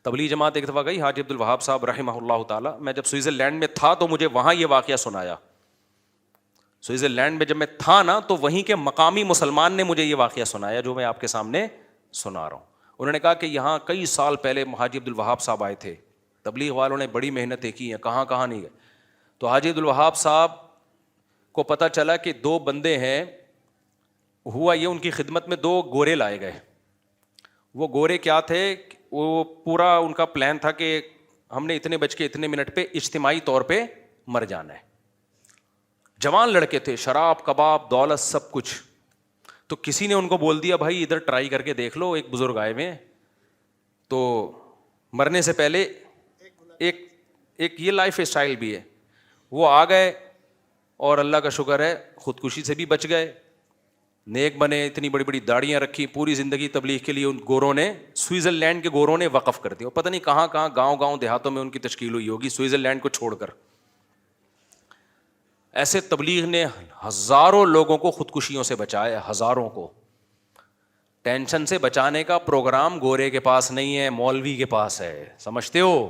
تبلیغ جماعت ایک دفعہ گئی, حاجی عبد الوہاب صاحب رحمہ اللہ تعالیٰ, میں جب سوئٹزرلینڈ میں تھا تو مجھے وہاں یہ واقعہ سنایا. سوئٹزرلینڈ میں جب میں تھا نا تو وہیں کے مقامی مسلمان نے مجھے یہ واقعہ سنایا جو میں آپ کے سامنے سنا رہا ہوں. انہوں نے کہا کہ یہاں کئی سال پہلے حاجی عبد الوہاب صاحب آئے تھے, تبلیغ والوں نے بڑی محنتیں کی ہیں, کہاں کہاں نہیں گئے. تو حاجی عبد الوہاب صاحب کو پتہ چلا کہ 2 بندے ہیں. ہوا یہ, ان کی خدمت میں 2 گورے لائے گئے. وہ گورے کیا تھے, وہ پورا ان کا پلان تھا کہ ہم نے اتنے بج کے اتنے منٹ پہ اجتماعی طور پہ مر جانا ہے. جوان لڑکے تھے, شراب کباب دولت سب کچھ. تو کسی نے ان کو بول دیا بھائی ادھر ٹرائی کر کے دیکھ لو, ایک بزرگ آئے ہوئے ہیں, تو مرنے سے پہلے ایک یہ لائف اسٹائل بھی ہے. وہ آ گئے اور اللہ کا شکر ہے خودکشی سے بھی بچ گئے, نیک بنے, اتنی بڑی بڑی داڑیاں رکھی, پوری زندگی تبلیغ کے لیے ان گوروں نے, سوئٹزرلینڈ کے گوروں نے وقف کر دیا. پتہ نہیں کہاں کہاں گاؤں گاؤں دیہاتوں میں ان کی تشکیل ہوئی ہوگی سوئٹزرلینڈ کو چھوڑ کر. ایسے تبلیغ نے ہزاروں لوگوں کو خودکشیوں سے بچایا, ہزاروں کو. ٹینشن سے بچانے کا پروگرام گورے کے پاس نہیں ہے, مولوی کے پاس ہے, سمجھتے ہو.